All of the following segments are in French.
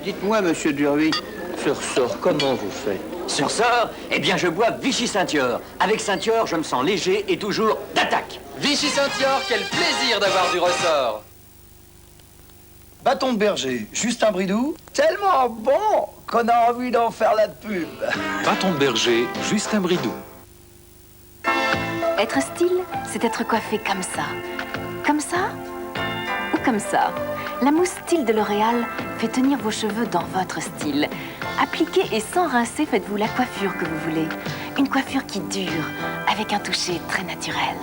Dites-moi, monsieur Durby, ce ressort, comment vous faites? Sursort, eh bien je bois Vichy Saint-Yor. Avec Saint-Yor, je me sens léger et toujours d'attaque. Vichy Saint-Yor, quel plaisir d'avoir du ressort. Bâton de berger, Justin Bridou, tellement bon qu'on a envie d'en faire la pub. Bâton de berger, Justin Bridou. Être style, c'est être coiffé comme ça. Comme ça ou comme ça. La mousse style de L'Oréal fait tenir vos cheveux dans votre style. Appliquez et sans rincer, faites-vous la coiffure que vous voulez. Une coiffure qui dure, avec un toucher très naturel.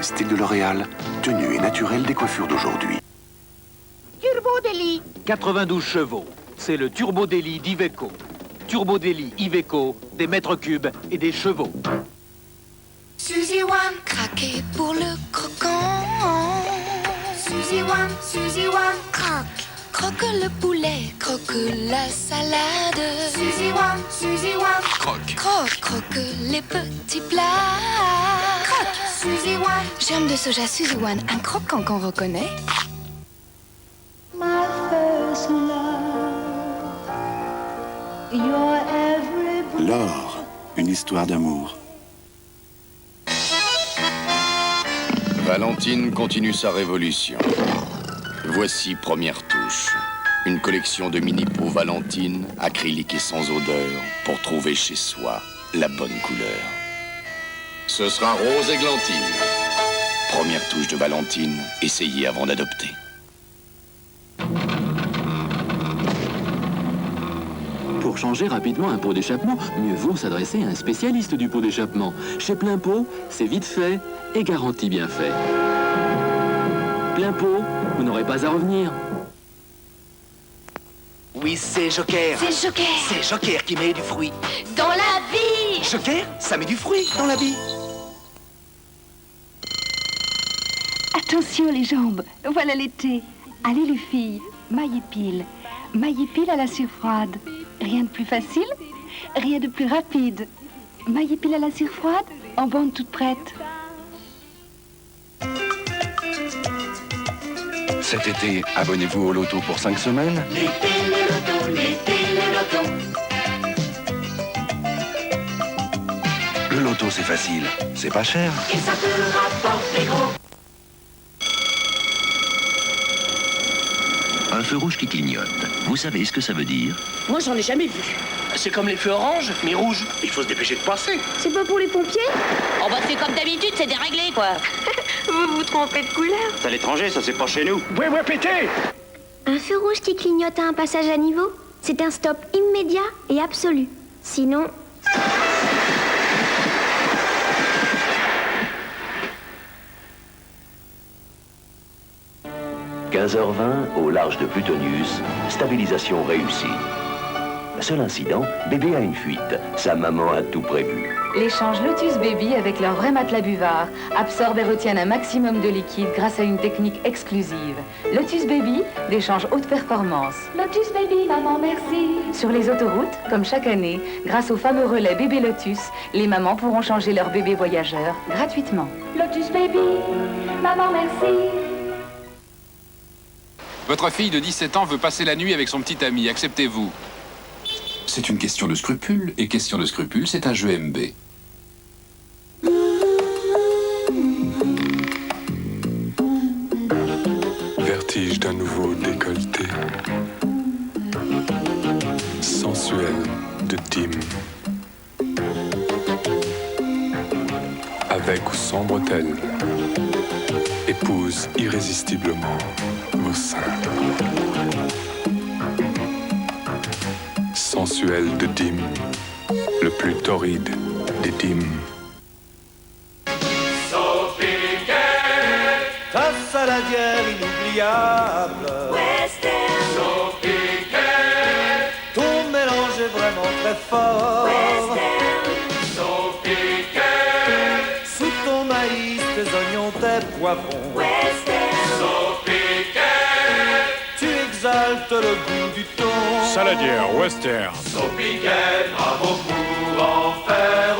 Style de L'Oréal, tenue et naturelle des coiffures d'aujourd'hui. Turbo Deli. 92 chevaux. C'est le Turbo Deli d'Iveco. Turbo Deli Iveco, des mètres cubes et des chevaux. Suzy One, craquer pour le croquant. Suzy One, croque. Croque le poulet, croque la salade. Suzy One, Croque. Croque les petits plats. Croque, Suzy One. Germe de soja Suzy One, un croquant qu'on reconnaît. L'or, une histoire d'amour. Valentine continue sa révolution. Voici Première Touche. Une collection de mini-pots Valentine, acryliques et sans odeur, pour trouver chez soi la bonne couleur. Ce sera rose églantine. Première touche de Valentine, essayez avant d'adopter. Pour changer rapidement un pot d'échappement, mieux vaut s'adresser à un spécialiste du pot d'échappement. Chez Plein Pot, c'est vite fait et garanti bien fait. Plein Pot, vous n'aurez pas à revenir. Oui, c'est Joker. C'est Joker. C'est Joker qui met du fruit. Dans la vie. Joker, ça met du fruit dans la vie. Attention les jambes, voilà l'été. Allez les filles, maille et pile. Maille et pile à la cire froide. Rien de plus facile, rien de plus rapide. Maille et pile à la cire froide, en bande toute prête. Cet été, abonnez-vous au loto pour 5 semaines. L'été, le loto. Le loto, c'est facile, c'est pas cher. Et ça te rapporte des gros. Un feu rouge qui clignote. Vous savez ce que ça veut dire? Moi, j'en ai jamais vu. C'est comme les feux oranges, mais rouges. Il faut se dépêcher de passer. C'est pas pour les pompiers? On va faire comme d'habitude, c'est déréglé, quoi. Vous vous trompez de couleur. C'est à l'étranger, ça c'est pas chez nous. Ouais, pété. Un feu rouge qui clignote à un passage à niveau, c'est un stop immédiat et absolu. Sinon... 15h20, au large de Plutonius, stabilisation réussie. Seul incident, bébé a une fuite. Sa maman a tout prévu. L'échange Lotus Baby avec leur vrai matelas buvard absorbe et retiennent un maximum de liquide grâce à une technique exclusive. Lotus Baby, d'échange haute performance. Lotus Baby, maman merci. Sur les autoroutes, comme chaque année, grâce au fameux relais Bébé Lotus, les mamans pourront changer leur bébé voyageur gratuitement. Lotus Baby, maman merci. Votre fille de 17 ans veut passer la nuit avec son petit ami. Acceptez-vous? C'est une question de scrupule, et question de scrupule, c'est un jeu MB. Vertige d'un nouveau décolleté. Sensuel de Dim. Avec ou sans bretelles. Épouse irrésistiblement vos seins. Sensuel de Dim, le plus torride des Dim. Sophie Gay, face à la guerre inoubliable. Western. Sophie Gay, ton mélange est vraiment très fort. Western. Sophie Gay, sous ton maïs, tes oignons, tes poivrons. Western. Sophie Gay, tu exaltes le goût du thon. Saladière western. Sophie Gay, bravo pour en faire